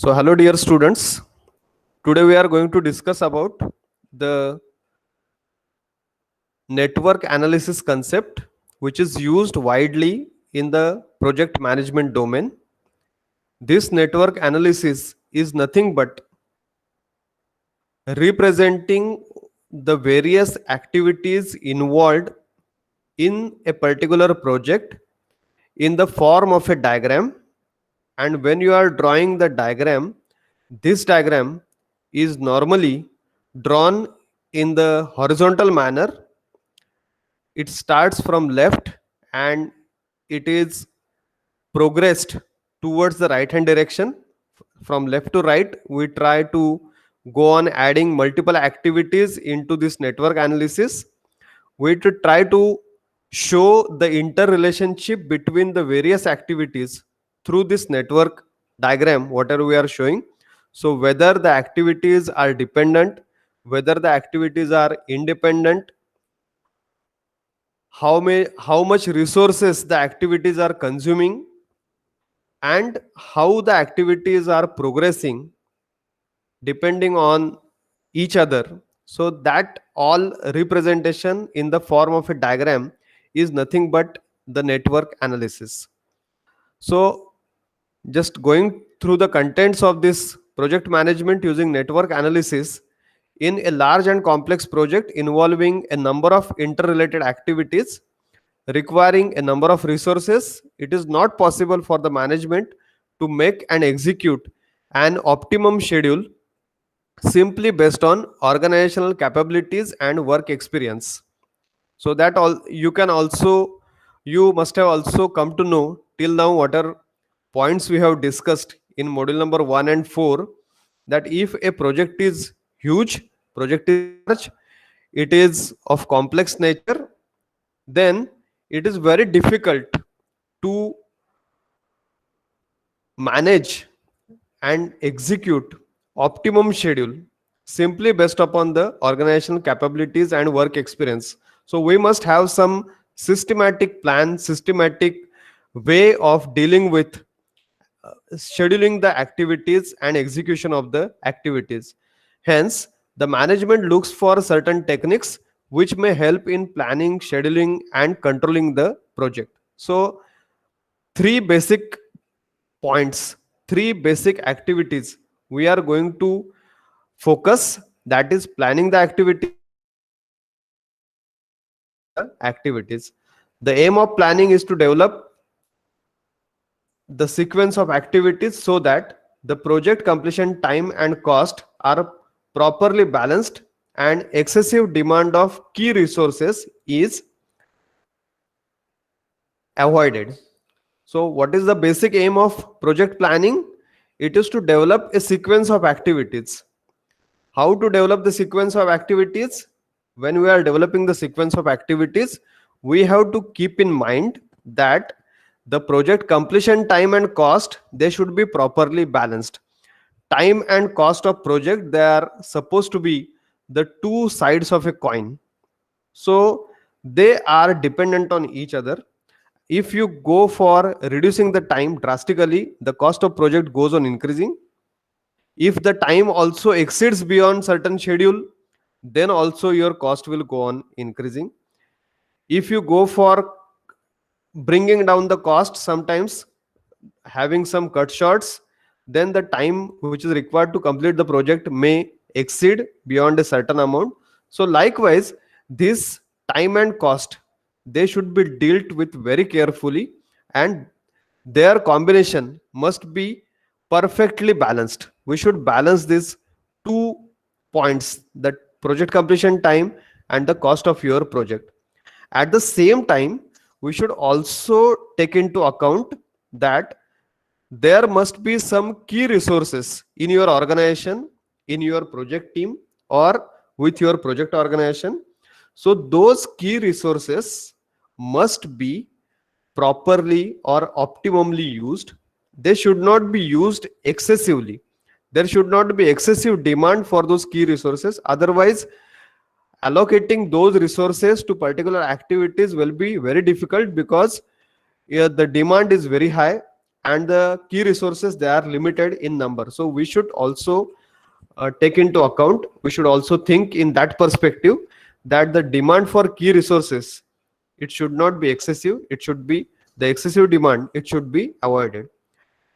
So hello dear students, today we are going to discuss about the network analysis concept which is used widely in the project management domain. This network analysis is nothing but representing the various activities involved in a particular project in the form of a diagram, and when you are drawing the diagram, this diagram is normally drawn in the horizontal manner. It starts from left and it is progressed towards the right hand direction. From left to right, we try to go on adding multiple activities into this network analysis. We to try to show the interrelationship between the various activities through this network diagram, whatever we are showing. So whether the activities are dependent, whether the activities are independent, how much resources the activities are consuming, and how the activities are progressing depending on each other. So that all representation in the form of a diagram is nothing but the network analysis. So just going through the contents of this project management using network analysis in a large and complex project involving a number of interrelated activities requiring a number of resources, it is not possible for the management to make and execute an optimum schedule simply based on organizational capabilities and work experience. So that all you must have also come to know till now what are points we have discussed in module number 1 and 4, that if a project is huge, project is large, it is of complex nature, then it is very difficult to manage and execute optimum schedule simply based upon the organizational capabilities and work experience. So we must have some systematic plan, systematic way of dealing with scheduling the activities and execution of the activities. Hence the management looks for certain techniques which may help in planning, scheduling and controlling the project. So three basic points, three basic activities we are going to focus, that is planning the activity, the activities. The aim of planning is to develop the sequence of activities so that the project completion time and cost are properly balanced and excessive demand of key resources is avoided. So what is the basic aim of project planning? It is to develop a sequence of activities. How to develop the sequence of activities? When we are developing the sequence of activities, we have to keep in mind that the project completion time and cost, they should be properly balanced. Time and cost of project, they are supposed to be the two sides of a coin. So they are dependent on each other. If you go for reducing the time drastically, the cost of project goes on increasing. If the time also exceeds beyond certain schedule, then also your cost will go on increasing. If you go for bringing down the cost, sometimes having some cut shots, then the time which is required to complete the project may exceed beyond a certain amount. So likewise, this time and cost, they should be dealt with very carefully, and their combination must be perfectly balanced. We should balance these two points, the project completion time and the cost of your project. At the same time, we should also take into account that there must be some key resources in your organization, in your project team, or with your project organization. So those key resources must be properly or optimally used. They should not be used excessively. There should not be excessive demand for those key resources. Otherwise, allocating those resources to particular activities will be very difficult, because the demand is very high and the key resources, they are limited in number. So we should also take into account, we should also think in that perspective, that the demand for key resources, it should not be excessive. It should be the excessive demand, it should be avoided.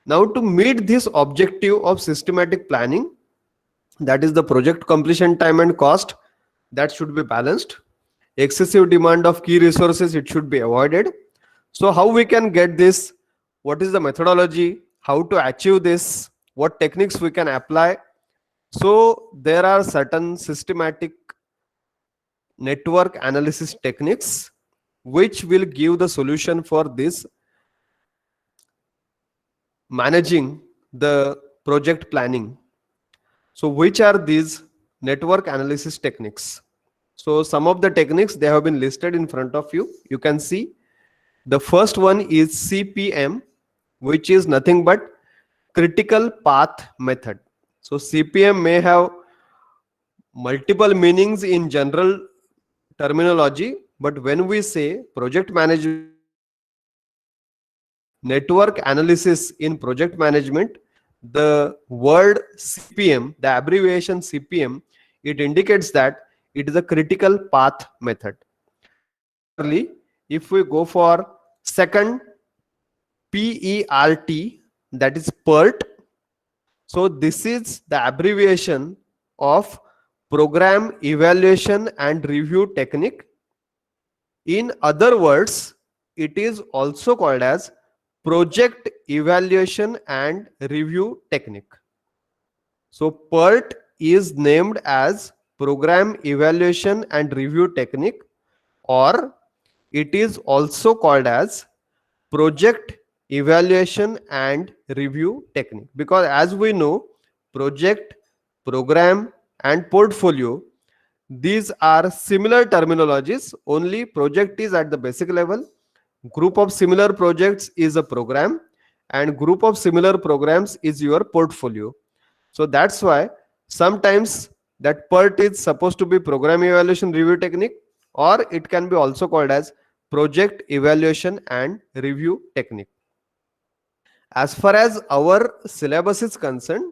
Now, to meet this objective of systematic planning, that is the project completion time and cost, that should be balanced. Excessive demand of key resources, it should be avoided. So how we can get this? What is the methodology? How to achieve this? What techniques we can apply? So there are certain systematic network analysis techniques which will give the solution for this managing the project planning. So which are these network analysis techniques? So some of the techniques, they have been listed in front of you. You can see the first one is CPM, which is nothing but critical path method. So CPM may have multiple meanings in general terminology, but when we say project management, network analysis in project management, the word CPM, the abbreviation CPM, it indicates that it is a critical path method. If we go for second, PERT, that is PERT. So this is the abbreviation of program evaluation and review technique. In other words, it is also called as project evaluation and review technique. So PERT is named as program evaluation and review technique, or it is also called as project evaluation and review technique, because as we know, project, program and portfolio, these are similar terminologies. Only project is at the basic level, group of similar projects is a program, and group of similar programs is your portfolio. So that's why sometimes that PERT is supposed to be program evaluation review technique, or it can be also called as project evaluation and review technique. As far as our syllabus is concerned,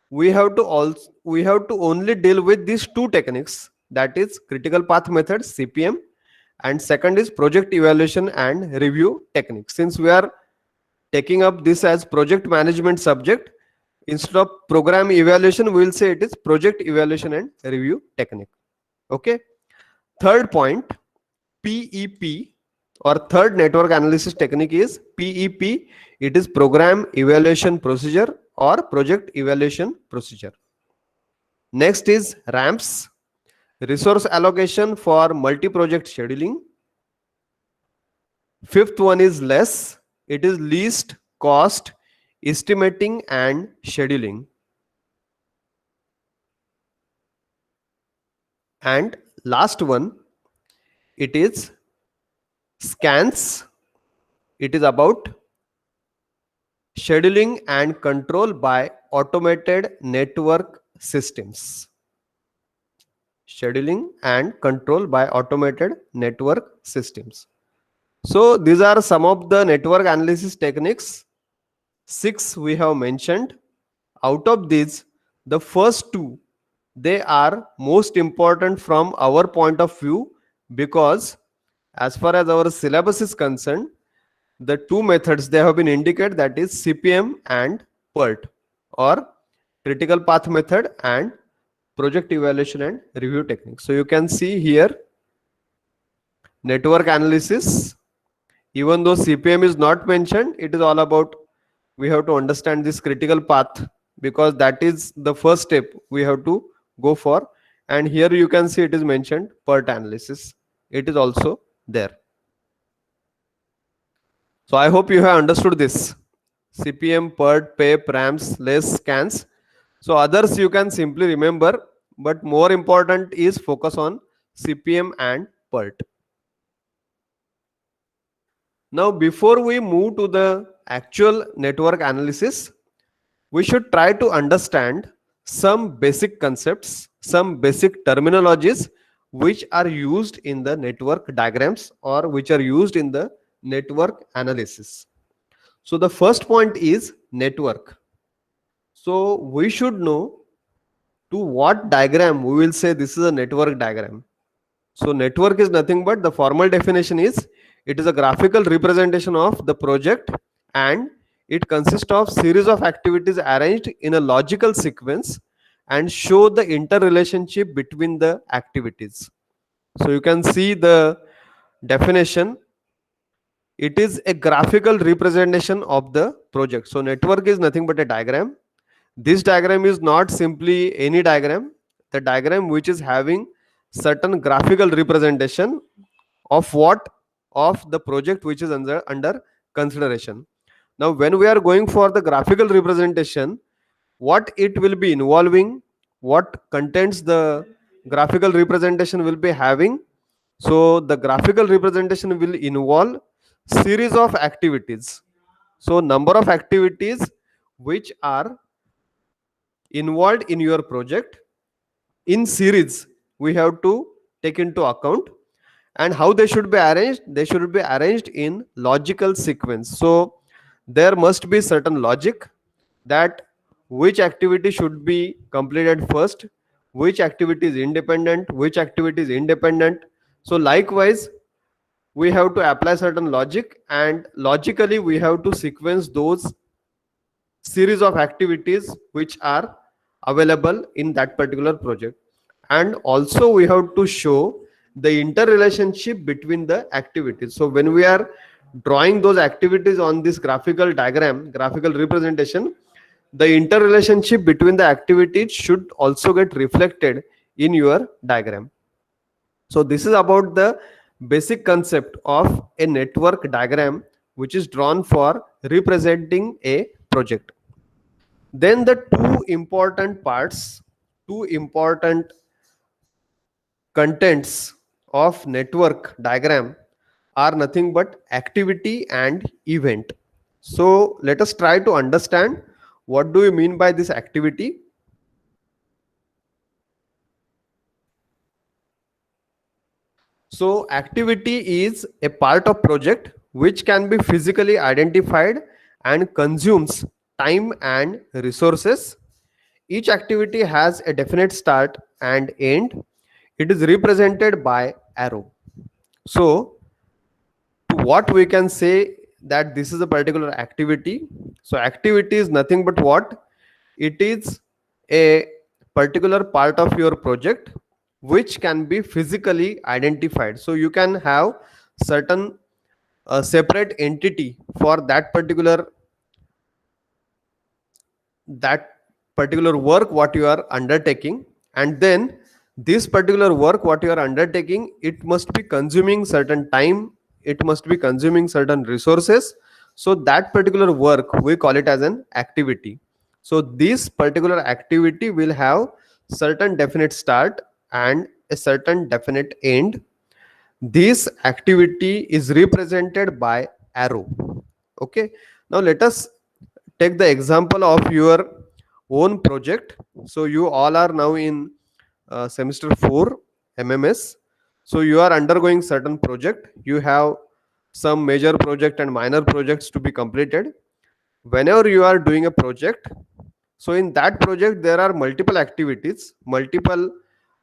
we have to only deal with these two techniques, that is critical path method CPM, and second is project evaluation and review technique. Since we are taking up this as project management subject, instead of program evaluation, we will say it is project evaluation and review technique. Okay. Third point, PEP, or third network analysis technique is PEP. It is program evaluation procedure or project evaluation procedure. Next is RAMPS, resource allocation for multi-project scheduling. Fifth one is LESS. It is least cost estimating and scheduling. And last one, it is SCANS. It is about scheduling and control by automated network systems. Scheduling and control by automated network systems. So these are some of the network analysis techniques. 6 we have mentioned. Out of these, the first 2, they are most important from our point of view, because as far as our syllabus is concerned, the 2 methods they have been indicated, that is CPM and PERT, or critical path method and project evaluation and review technique. So you can see here network analysis, even though CPM is not mentioned, it is all about, we have to understand this critical path, because that is the first step we have to go for. And here you can see it is mentioned PERT analysis, it is also there. So I hope you have understood this. CPM, PERT, PEP, RAMPS, LESS, SCANS. So others you can simply remember, but more important is focus on CPM and PERT. Now, before we move to the actual network analysis, we should try to understand some basic concepts, some basic terminologies which are used in the network diagrams, or which are used in the network analysis. So the first point is network. So we should know to what diagram we will say this is a network diagram. So network is nothing but, the formal definition is, it is a graphical representation of the project, and it consists of series of activities arranged in a logical sequence and show the interrelationship between the activities. So you can see the definition. It is a graphical representation of the project. So network is nothing but a diagram. This diagram is not simply any diagram. The diagram which is having certain graphical representation of what, of the project which is under consideration. Now when we are going for the graphical representation, what it will be involving, what contents the graphical representation will be having. So the graphical representation will involve series of activities. So number of activities which are involved in your project in series, we have to take into account. And how they should be arranged, they should be arranged in logical sequence. So there must be certain logic that which activity should be completed first, which activity is independent, which activity is independent. So likewise we have to apply certain logic, and logically we have to sequence those series of activities which are available in that particular project. And also we have to show the interrelationship between the activities. So when we are drawing those activities on this graphical diagram, graphical representation, the interrelationship between the activities should also get reflected in your diagram. So this is about the basic concept of a network diagram which is drawn for representing a project. Then the two important parts, two important contents of network diagram are nothing but activity and event. So let us try to understand what do we mean by this activity. So activity is a part of project which can be physically identified and consumes time and resources. Each activity has a definite start and end. It is represented by arrow. So to what we can say that this is a particular activity. So activity is nothing but what? It is a particular part of your project which can be physically identified. So you can have certain separate entity for that particular work what you are undertaking, and then this particular work what you are undertaking, it must be consuming certain time, it must be consuming certain resources. So that particular work we call it as an activity. So this particular activity will have certain definite start and a certain definite end. This activity is represented by arrow. Okay, now let us take the example of your own project. So you all are now in semester 4 MMS. So you are undergoing certain project, you have some major project and minor projects to be completed. Whenever you are doing a project, so in that project there are multiple activities, multiple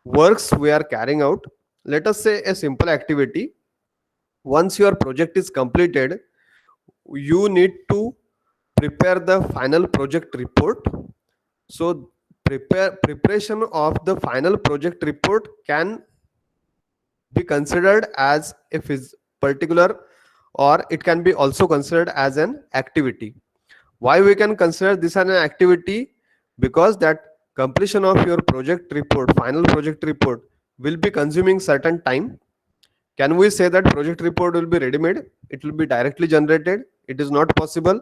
works we are carrying out. Let us say a simple activity. Once your project is completed, you need to prepare the final project report. So preparation of the final project report can be considered as a particular, or it can be also considered as an activity. Why we can consider this as an activity? Because that completion of your project report, final project report, will be consuming certain time. Can we say that project report will be ready made, it will be directly generated? It is not possible.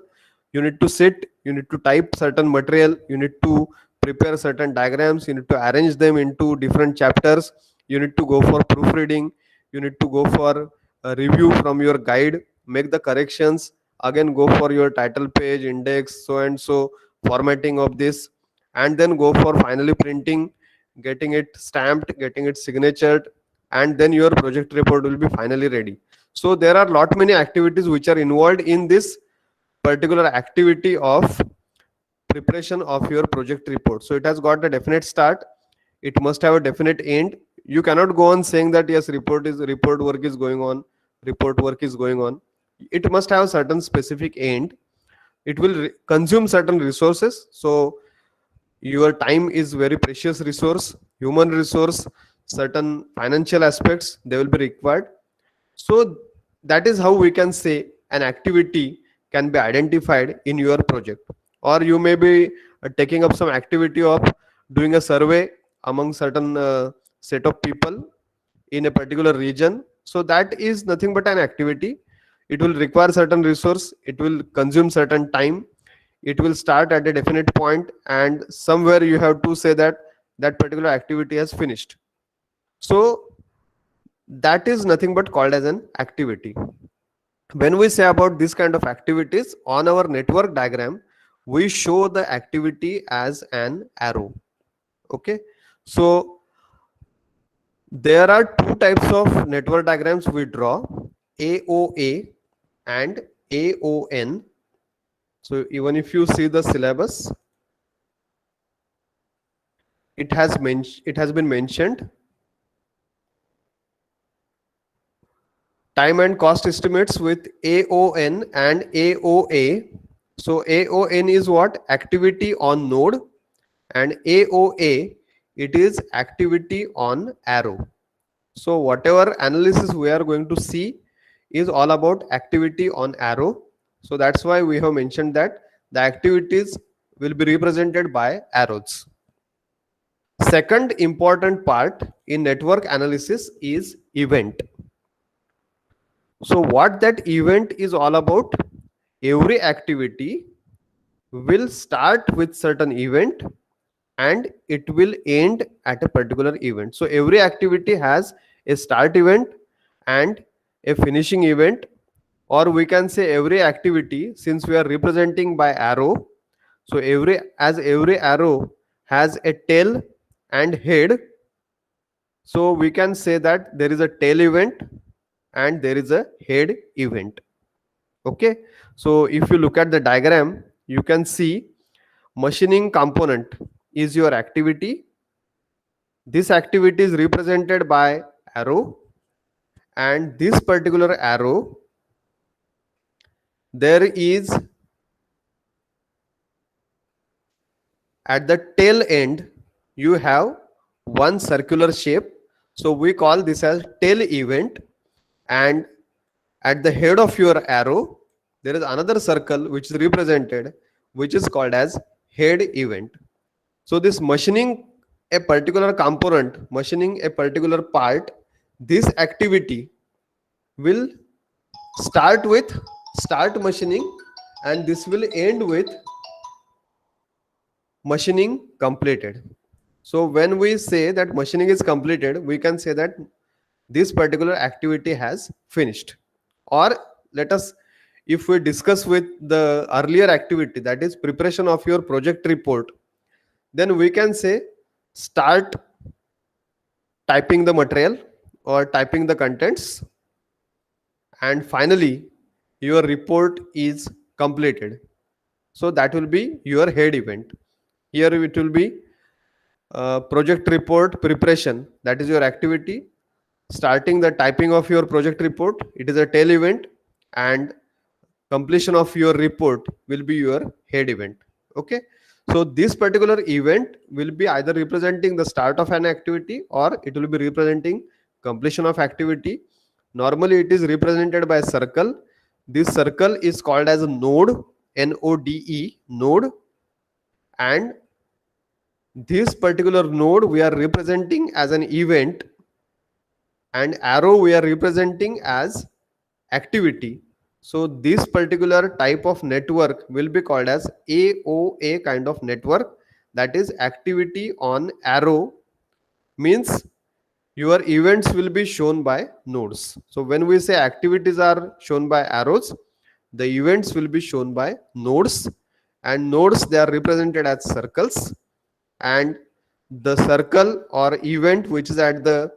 You need to sit, you need to type certain material, you need to prepare certain diagrams, you need to arrange them into different chapters, you need to go for proofreading, you need to go for a review from your guide, make the corrections, again go for your title page, index, so and so, formatting of this, and then go for finally printing, getting it stamped, getting it signatured, and then your project report will be finally ready. So there are lot many activities which are involved in this particular activity of preparation of your project report. So it has got a definite start, it must have a definite end. You cannot go on saying that yes, report work is going on, report work is going on. It must have certain specific end. It will consume certain resources. So your time is very precious resource, human resource, certain financial aspects they will be required. So that is how we can say an activity can be identified in your project. Or you may be taking up some activity of doing a survey among certain set of people in a particular region. So that is nothing but an activity. It will require certain resource, it will consume certain time, it will start at a definite point, and somewhere you have to say that that particular activity has finished. So that is nothing but called as an activity. When we say about this kind of activities on our network diagram, we show the activity as an arrow. Okay, so there are two types of network diagrams we draw, AOA and AON. So even if you see the syllabus, it has been mentioned time and cost estimates with AON and AOA. So AON is what? Activity on node, and AOA, it is activity on arrow. So whatever analysis we are going to see is all about activity on arrow. So that's why we have mentioned that the activities will be represented by arrows. Second important part in network analysis is event. So what that event is all about, every activity will start with certain event and it will end at a particular event. So every activity has a start event and a finishing event, or we can say every activity, since we are representing by arrow, so every arrow has a tail and head, so we can say that there is a tail event and there is a head event. Okay, so if you look at the diagram, you can see machining component is your activity. This activity is represented by arrow, and this particular arrow, there is at the tail end you have one circular shape, so we call this as tail event. And at the head of your arrow there is another circle which is represented, which is called as head event. So this machining a particular component, machining a particular part, this activity will start with start machining, and this will end with machining completed. So when we say that machining is completed, we can say that this particular activity has finished. Or let us, if we discuss with the earlier activity, that is preparation of your project report, then we can say start typing the material or typing the contents, and finally your report is completed. So that will be your head event. Here it will be project report preparation, that is your activity. Starting the typing of your project report, it is a tail event, and completion of your report will be your head event. Okay, so this particular event will be either representing the start of an activity or it will be representing completion of activity. Normally it is represented by a circle. This circle is called as a node, NODE, node. And this particular node we are representing as an event, and arrow we are representing as activity. So this particular type of network will be called as AOA kind of network, that is activity on arrow, means your events will be shown by nodes. So when we say activities are shown by arrows, the events will be shown by nodes, and nodes they are represented as circles, and the circle or event which is at the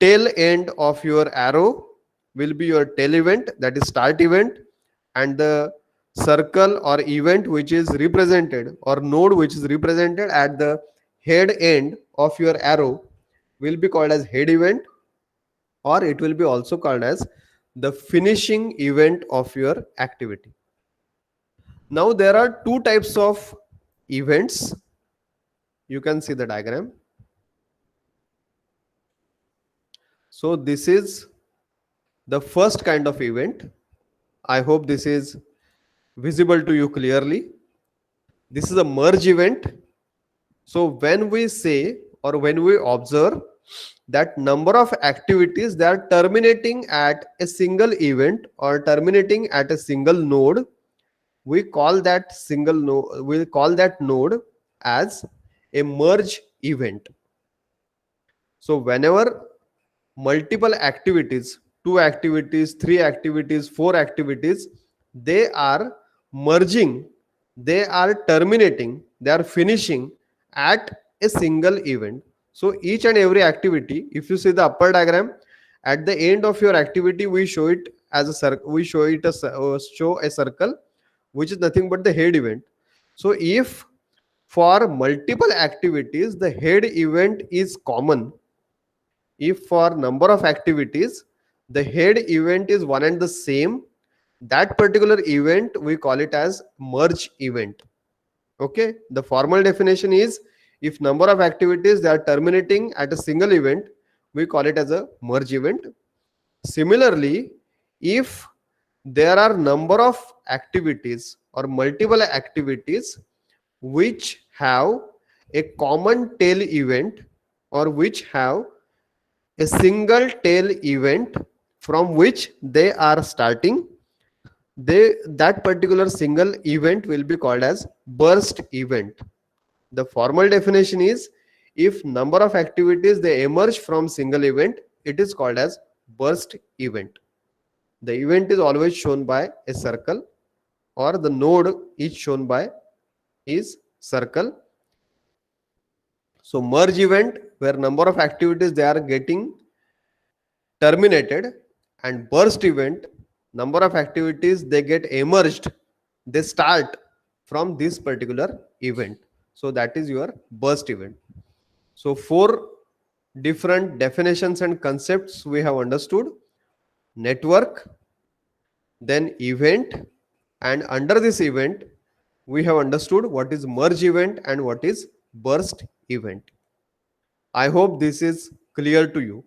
tail end of your arrow will be your tail event, that is start event, and the circle or event which is represented, or node which is represented at the head end of your arrow, will be called as head event, or it will be also called as the finishing event of your activity. Now there are two types of events. You can see the diagram. So this is the first kind of event. I hope this is visible to you clearly. This is a merge event. So when we say, or when we observe that number of activities that are terminating at a single event or terminating at a single node, we call that node as a merge event. So whenever multiple activities, 2 activities, 3 activities, 4 activities, they are merging, they are terminating, they are finishing at a single event. So each and every activity, if you see the upper diagram, at the end of your activity we show it as a circle, we show it as show a circle which is nothing but the head event. So if for multiple activities the head event is common, if for number of activities the head event is one and the same, that particular event we call it as merge event. Okay, the formal definition is, if number of activities they are terminating at a single event, we call it as a merge event. Similarly, if there are number of activities or multiple activities which have a common tail event, or which have a single tail event from which they are starting, that particular single event will be called as burst event. The formal definition is, if number of activities they emerge from single event, it is called as burst event. The event is always shown by a circle, or the node is shown by is circle. So merge event, where number of activities they are getting terminated, and burst event, number of activities they get emerged, they start from this particular event. So that is your burst event. So 4 different definitions and concepts we have understood: network, then event, and under this event we have understood what is merge event and what is burst event. I hope this is clear to you.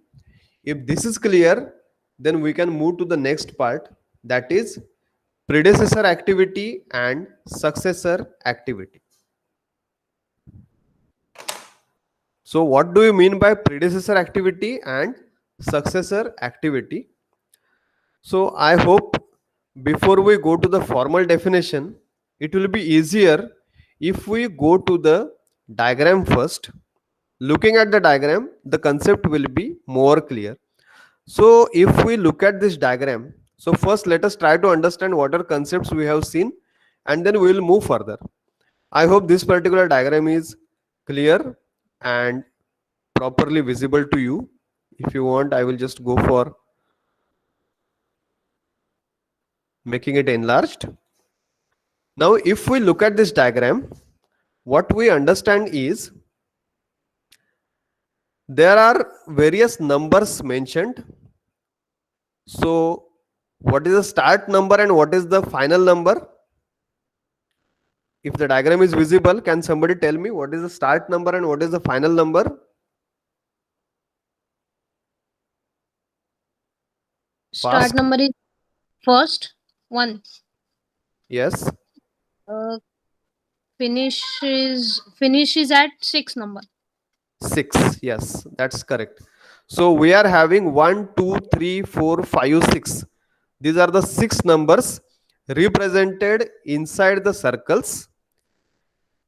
If this is clear, then we can move to the next part, that is predecessor activity and successor activity. So what do you mean by predecessor activity and successor activity? So I hope before we go to the formal definition, it will be easier if we go to the diagram first. Looking at the diagram, the concept will be more clear. So if we look at this diagram, so first let us try to understand what are concepts we have seen, and then we will move further. I hope this particular diagram is clear and properly visible to you. If you want, I will just go for making it enlarged. Now if we look at this diagram, what we understand is there are various numbers mentioned. So what is the start number and what is the final number? If the diagram is visible, can somebody tell me what is the start number and what is the final number? Start Fast. number is first 1. Yes. Finish is at 6 number. 6. Yes, that's correct. So we are having 1, 2, 3, 4, 5, 6. These are the 6 numbers represented inside the circles.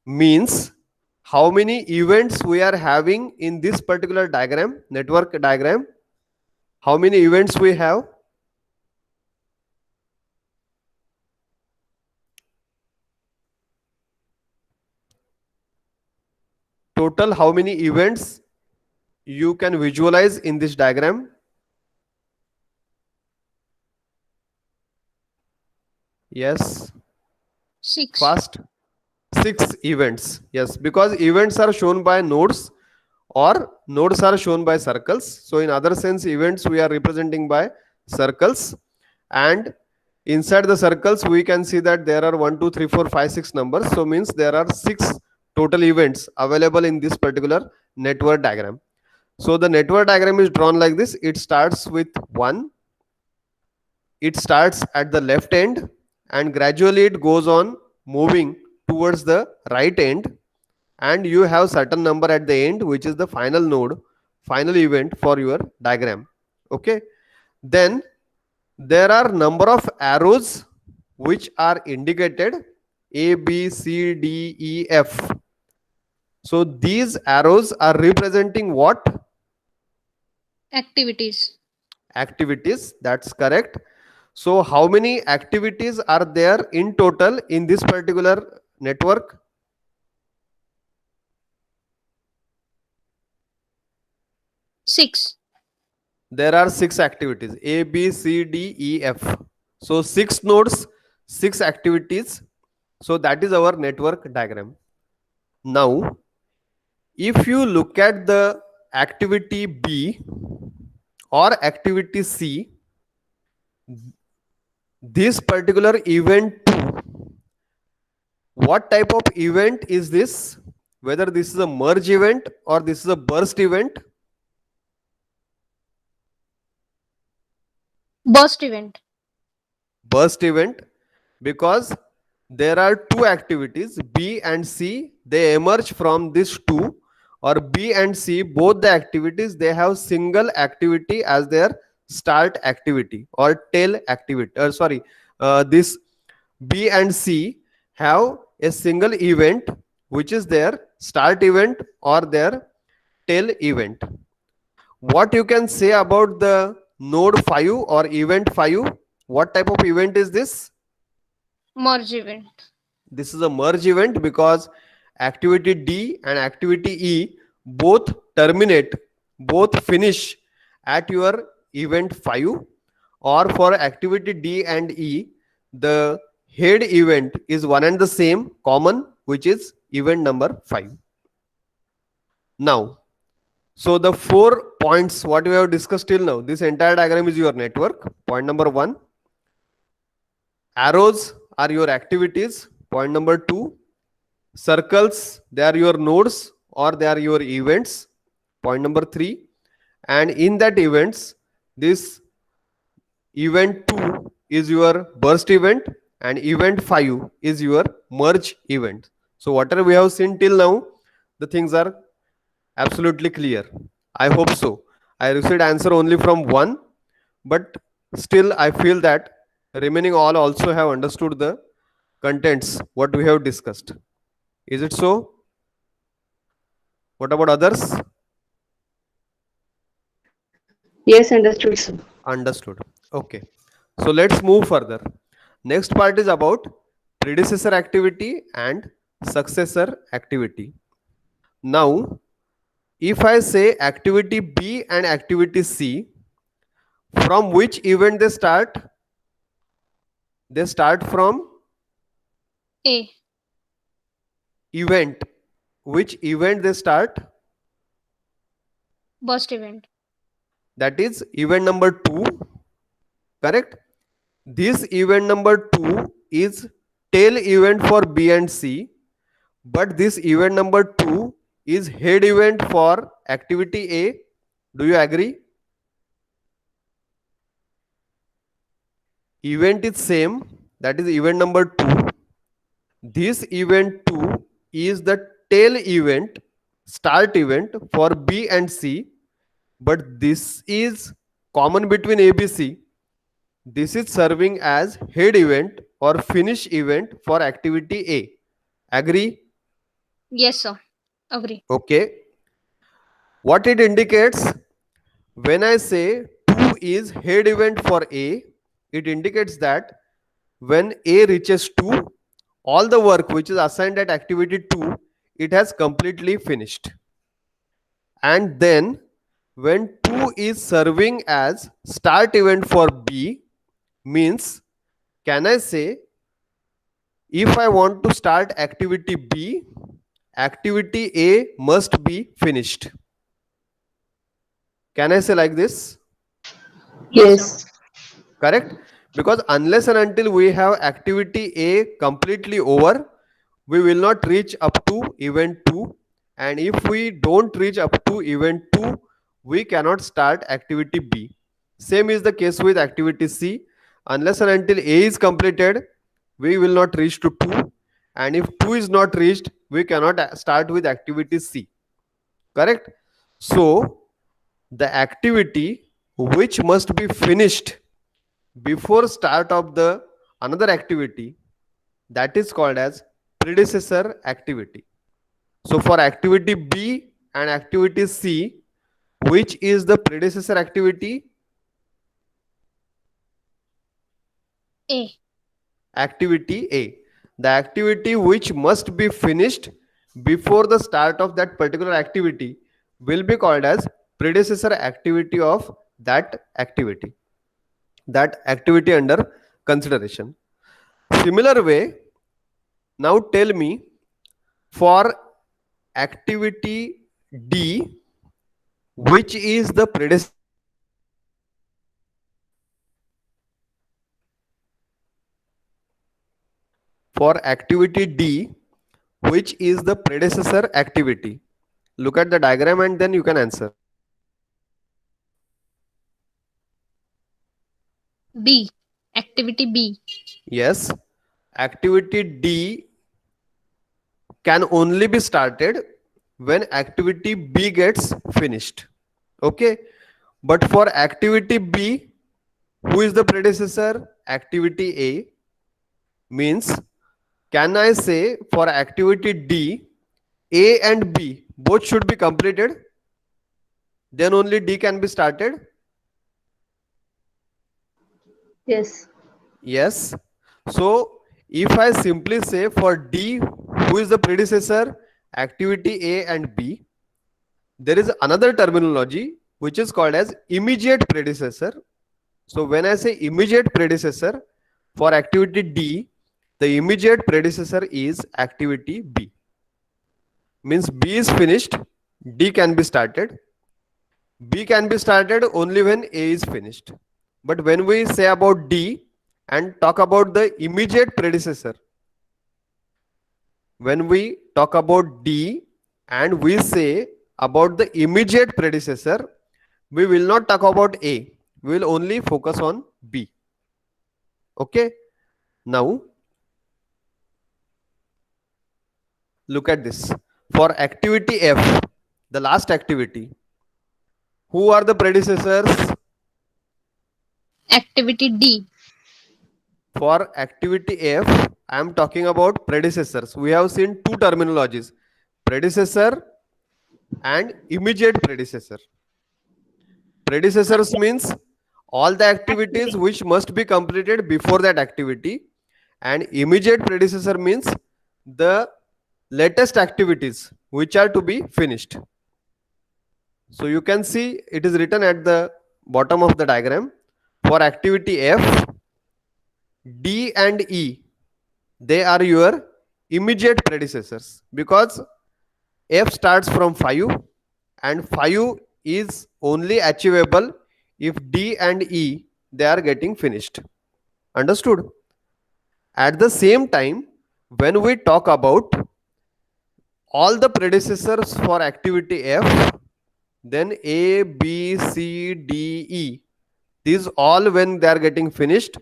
Means how many events we are having in this particular diagram, network diagram? How many events we have? Total how many events you can visualize in this diagram? Yes. 6. Fast. 6 events. Yes, because events are shown by nodes or nodes are shown by circles. So in other sense, events we are representing by circles, and inside the circles we can see that there are 1 2 3 4 5 6 numbers. So means there are 6 total events available in this particular network diagram. So the network diagram is drawn like this. It starts with 1. It starts at the left end and gradually it goes on moving towards the right end, and you have certain number at the end which is the final node, final event for your diagram. Okay, then there are number of arrows which are indicated A, B, C, D, E, F. So these arrows are representing what? Activities. Activities. That's correct. So how many activities are there in total in this particular network? 6. There are 6 activities: A, B, C, D, E, F. So 6 nodes, 6 activities. So that is our network diagram. Now, if you look at the activity B or activity C, this particular event 2, what type of event is this? Whether this is a merge event or this is a burst event? Burst event. Burst event, because there are 2 activities B and C. They emerge from this 2, or B and C, both the activities, they have single activity as their start activity or tail activity. This B and C have a single event which is their start event or their tail event. What you can say about the node 5 or event 5? What type of event is this? Merge event. This is a merge event because activity D and activity E both terminate, both finish at your event 5, or for activity D and E, the head event is one and the same common, which is event number 5. Now, so the 4 points what we have discussed till now, this entire diagram is your network. Point number 1, arrows are your activities. Point number 2, circles, they are your nodes or they are your events. Point number 3, and in that events, this event 2 is your burst event and event 5 is your merge event. So whatever we have seen till now, the things are absolutely clear. I hope so. I received answer only from 1, but still I feel that remaining all also have understood the contents what we have discussed. Is it so? What about others? Yes, understood, sir. Understood. Okay. So let's move further. Next part is about predecessor activity and successor activity. Now, if I say activity B and activity C, from which event they start? They start from A. event. Which event they start? Burst event. That is event number 2. Correct? This event number 2 is tail event for B and C, but this event number 2 is head event for activity A. Do you agree? Event is same, that is event number 2. This event 2 is the tail event, start event for B and C, but this is common between ABC. This is serving as head event or finish event for activity A. Agree? Yes, sir. Agree. Okay. What it indicates, when I say 2 is head event for A, it indicates that when A reaches 2, all the work which is assigned at activity 2, it has completely finished. And then when 2 is serving as start event for B, means, can I say if I want to start activity B, activity A must be finished. Can I say like this? Yes. Correct? Because unless and until we have activity A completely over, we will not reach up to event 2. And if we don't reach up to event 2, we cannot start activity B. Same is the case with activity C. Unless and until A is completed, we will not reach to 2. And if 2 is not reached, we cannot start with activity C. Correct? So, the activity which must be finished before start of the another activity, that is called as predecessor activity. So for activity B and activity C, which is the predecessor activity? A. Activity A. The activity which must be finished before the start of that particular activity will be called as predecessor activity of that activity under consideration. Similar way, now tell me, for activity D, which is the predecessor? For activity D, which is the predecessor activity? Look at the diagram and then you can answer. B. Activity B. Yes, activity D can only be started when activity B gets finished. Okay, but for activity B, who is the predecessor? Activity A. Means, can I say for activity D, A and B both should be completed? Then only D can be started? Yes. Yes. So if I simply say for D, who is the predecessor? Activity A and B. There is another terminology which is called as immediate predecessor. So when I say immediate predecessor for activity D, the immediate predecessor is activity B. Means B is finished, D can be started. B can be started only when A is finished. But when we say about D and talk about the immediate predecessor, when we talk about D and we say about the immediate predecessor, we will not talk about A. We will only focus on B. Okay. Now, look at this. For activity F, the last activity, who are the predecessors? Activity D. For activity F, I am talking about predecessors. We have seen two terminologies, predecessor and immediate predecessor. Predecessors means all the activities which must be completed before that activity, and immediate predecessor means the latest activities which are to be finished. So you can see it is written at the bottom of the diagram. For activity F, D and E, they are your immediate predecessors because F starts from 5 and 5 is only achievable if D and E they are getting finished. Understood? At the same time, when we talk about all the predecessors for activity F, then A, B, C, D, E, these all when they are getting finished,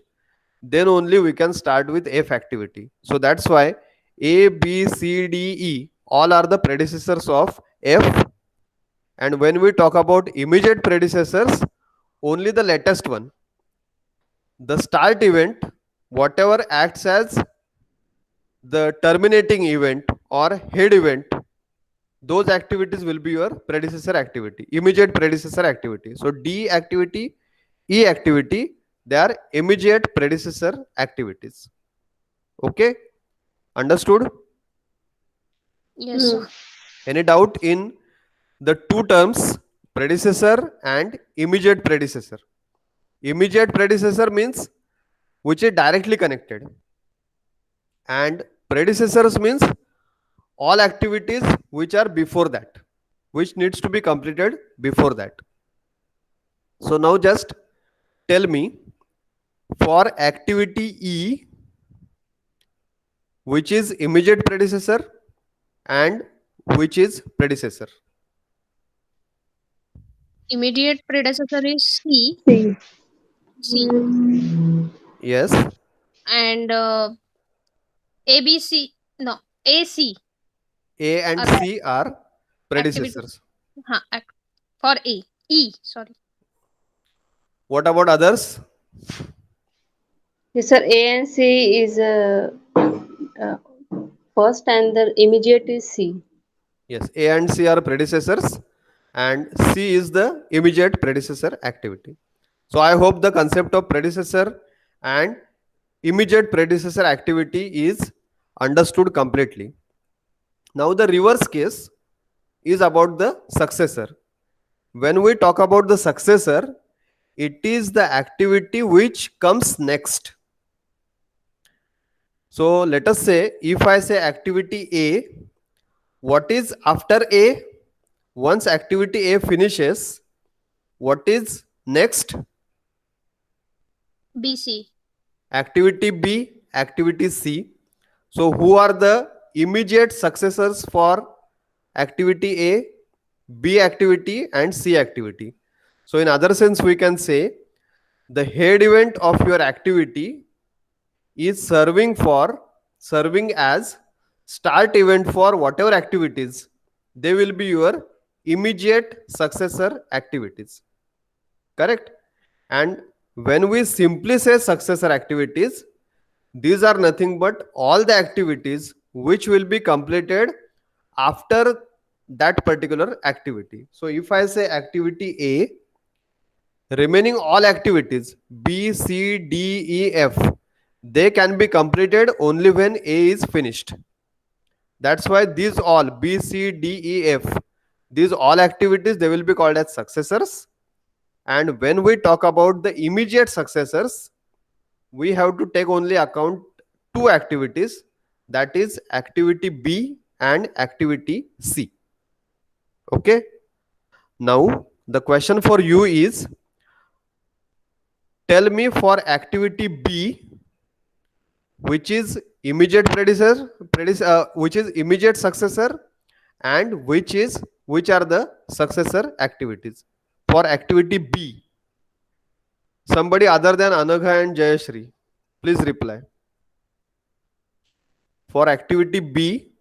then only we can start with F activity. So that's why A, B, C, D, E all are the predecessors of F. And when we talk about immediate predecessors, only the latest one, the start event, whatever acts as the terminating event or head event, those activities will be your predecessor activity, immediate predecessor activity. So D activity, E activity, they are immediate predecessor activities. Okay, understood? Yes, sir. Any doubt in the two terms, predecessor and immediate predecessor? Immediate predecessor means which is directly connected. and predecessors means all activities which are before that, which needs to be completed before that. So now just tell me, for activity E, which is immediate predecessor and which is predecessor? Immediate predecessor is C. C. C. Yes. And ABC. No. AC. A and Are C are activity. predecessors. For A. E. Sorry. What about others? Yes, sir. A and C is uh, first, and the immediate is C. Yes, A and C are predecessors and C is the immediate predecessor activity. So I hope the concept of predecessor and immediate predecessor activity is understood completely. Now the reverse case is about the successor. When we talk about the successor, it is the activity which comes next. So let us say, if I say activity A, what is after A? Once activity A finishes, what is next? BC. Activity B, activity C. So who are the immediate successors for activity A, B activity and C activity? So in other sense, we can say the head event of your activity is serving as start event for whatever activities. They will be your immediate successor activities. Correct? And when we simply say successor activities, these are nothing but all the activities which will be completed after that particular activity. So if I say activity A, remaining all activities B, C, D, E, F, they can be completed only when A is finished. That's why these all B, C, D, E, F, these all activities, they will be called as successors. And when we talk about the immediate successors, we have to take only account two activities, that is activity B and activity C. Okay. Now the question for you is, tell me for activity B, which is immediate which is immediate successor and which are the successor activities for activity B. Somebody other than Anagha and Jayashri, please reply. For activity B,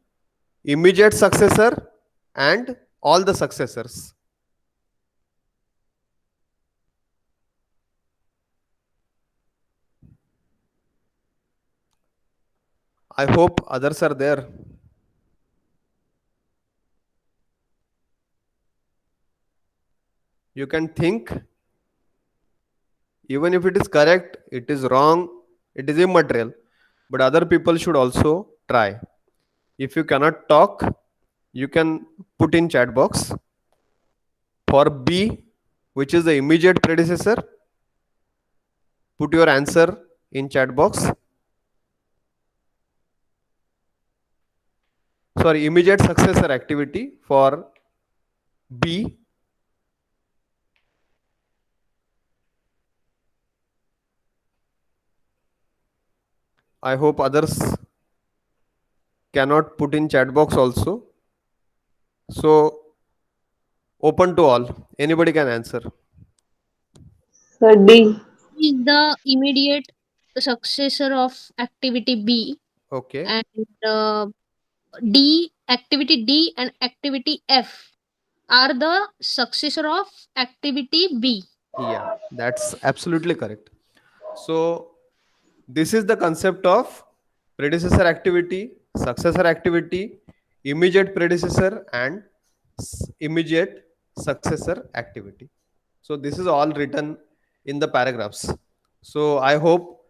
immediate successor and all the successors. I hope others are there. You can think, even if it is correct, it is wrong, it is immaterial, but other people should also try. If you cannot talk, you can put in chat box. For B, which is the immediate predecessor, put your answer in chat box. Sorry, immediate successor activity for B. I hope others cannot put in chat box also. So open to all. Anybody can answer. So D. Is the immediate successor of activity B. Okay. And activity D and activity F are the successor of activity B. Yeah, that's absolutely correct. So this is the concept of predecessor activity, successor activity, immediate predecessor and immediate successor activity. So this is all written in the paragraphs. So I hope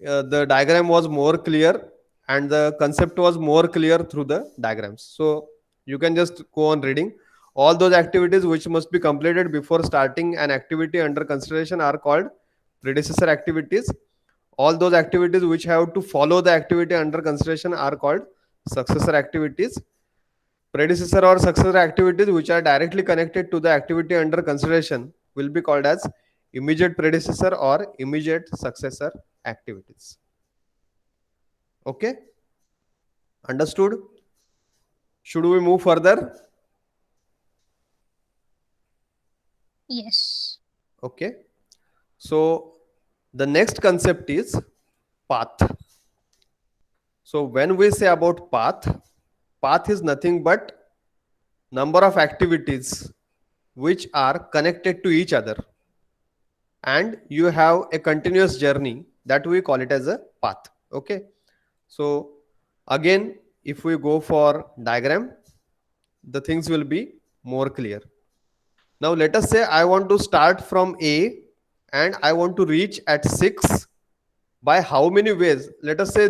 the diagram was more clear and the concept was more clear through the diagrams. So you can just go on reading. All those activities which must be completed before starting an activity under consideration are called predecessor activities. all those activities which have to follow the activity under consideration are called successor activities. Predecessor or successor activities which are directly connected to the activity under consideration will be called as immediate predecessor or immediate successor activities. Okay, understood? Should we move further? Yes. Okay, so the next concept is path. So when we say about path is nothing but number of activities which are connected to each other, and you have a continuous journey, that we call it as a path. Okay, so again, if we go for diagram, the things will be more clear. Now let us say I want to start from A and I want to reach at 6. By how many ways? Let us say,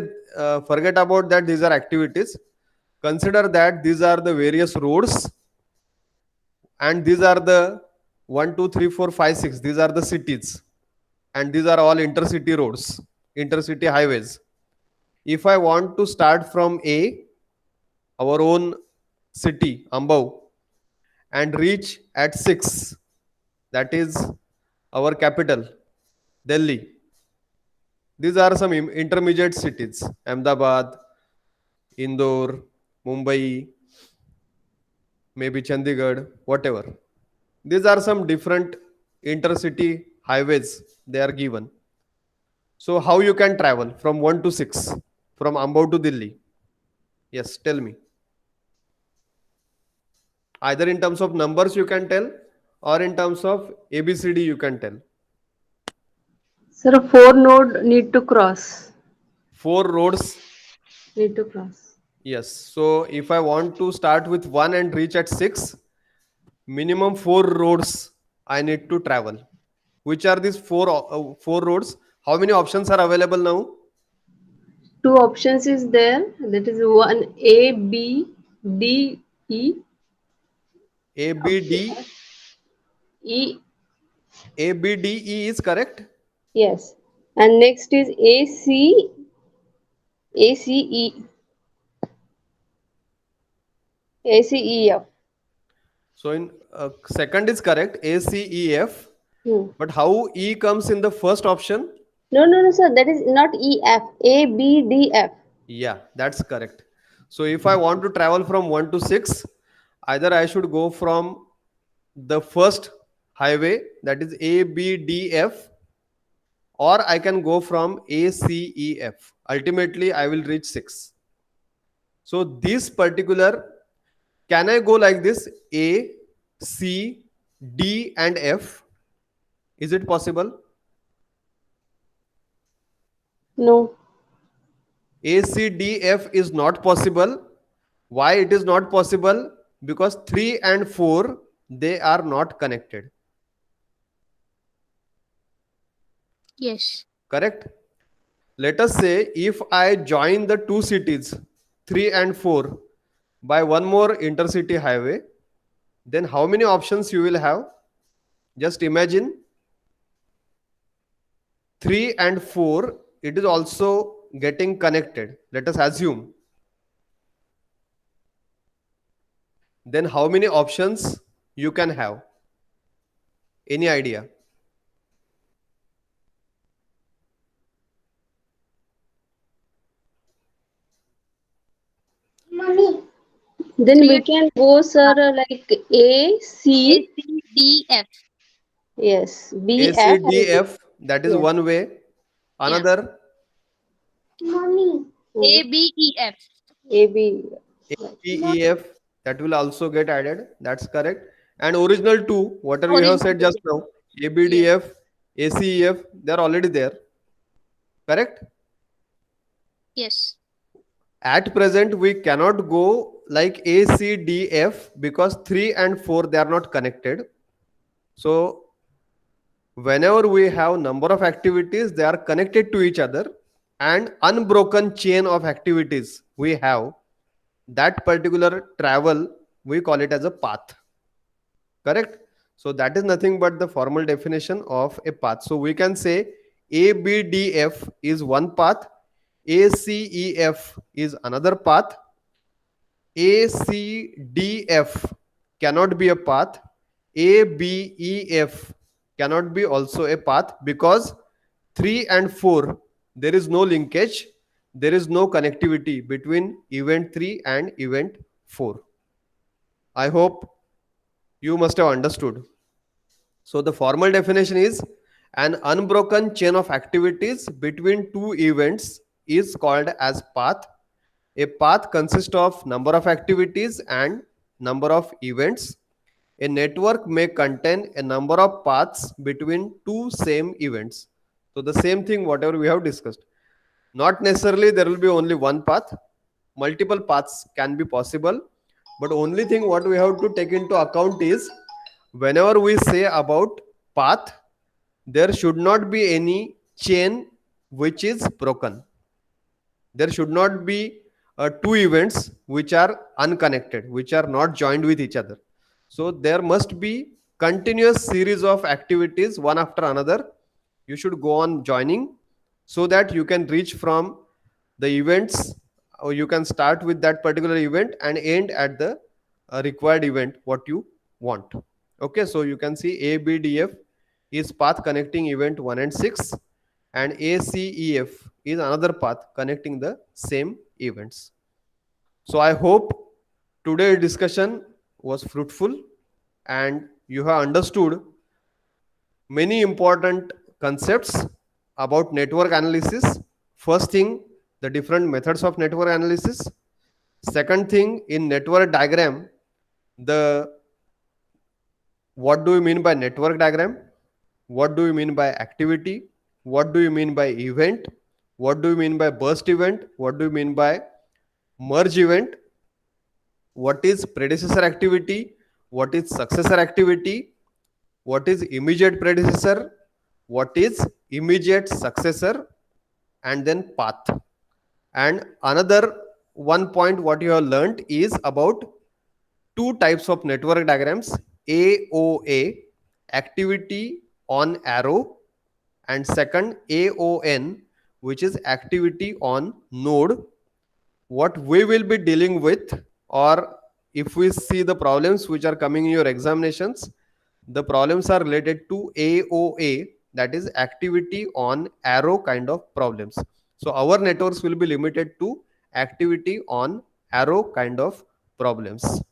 forget about that these are activities. Consider that these are the various roads, and these are the 1, 2, 3, 4, 5, 6. These are the cities, and these are all intercity roads, intercity highways. If I want to start from A, our own city, Ambau, and reach at 6, that is our capital, Delhi. These are some intermediate cities: Ahmedabad, Indore, Mumbai, maybe Chandigarh, whatever. These are some different intercity highways they are given. So how you can travel from 1 to 6 from Ambau to Delhi? Yes, tell me. Either in terms of numbers you can tell, or in terms of ABCD you can tell. Sir, 4 node need to cross. 4 roads. Need to cross. Yes. So if I want to start with 1 and reach at 6, minimum 4 roads I need to travel. Which are these four roads? How many options are available now? 2 options is there. That is one A, B, D, E. A, B, D. E. A, B, D, E is correct. Yes. And next is A, C, A, C, E. A, C, E, F. So in second is correct, A, C, E, F. But how E comes in the first option? No, sir. That is not E, F. A, B, D, F. Yeah, that's correct. So if I want to travel from 1 to 6, either I should go from the first highway, that is A, B, D, F, or I can go from A, C, E, F. Ultimately, I will reach 6. So this particular, can I go like this? A, C, D, and F. Is it possible? No. A, C, D, F is not possible. Why it is not possible? Because 3 and 4, they are not connected. Yes. Correct? Let us say if I join the two cities, 3 and 4, by one more intercity highway, then how many options you will have? Just imagine 3 and 4, it is also getting connected. Let us assume. Then how many options you can have? Any idea? Then So we you can go, sir, like A, A, C, C, D, F. yes, B, A, C, F, D, and G. F, that is Yes. one way. Another, A, B, E, F. A, B. A, B, E, F, that will also get added. That's correct. And original two, whatever you have Original. said just now, A, B, D, Yes. F, A, C, E, F, they are already there. Correct? Yes. At present, we cannot go like A, C, D, F because 3 and 4, they are not connected. So whenever we have number of activities, they are connected to each other, and unbroken chain of activities we have, that particular travel, we call it as a path. Correct? So that is nothing but the formal definition of a path. So we can say ABDF is one path, ACEF is another path, ACDF cannot be a path, ABEF cannot be also a path, because 3 and 4 there is no linkage, there is no connectivity between event 3 and event 4. I hope you must have understood. So the formal definition is an unbroken chain of activities between two events is called as path. A path consists of number of activities and number of events. A network may contain a number of paths between two same events. So the same thing whatever we have discussed. Not necessarily there will be only one path. Multiple paths can be possible. But only thing what we have to take into account is whenever we say about path, there should not be any chain which is broken. There should not be two events which are unconnected, which are not joined with each other. So there must be continuous series of activities one after another. You should go on joining so that you can reach from the events, or you can start with that particular event and end at the required event what you want. Okay, so you can see ABDF is path connecting event 1 and 6, and ACEF is another path connecting the same events. So I hope today's discussion was fruitful and you have understood many important concepts about network analysis. First thing, the different methods of network analysis. Second thing, in network diagram, what do you mean by network diagram? What do you mean by activity? What do you mean by event? What do you mean by burst event? What do you mean by merge event? What is predecessor activity? What is successor activity? What is immediate predecessor? What is immediate successor? And then path. And another one point what you have learned is about two types of network diagrams: AOA, activity on arrow, and second AON, which is activity on node. What we will be dealing with, or if we see the problems which are coming in your examinations, the problems are related to AOA, that is activity on arrow kind of problems. So our networks will be limited to activity on arrow kind of problems.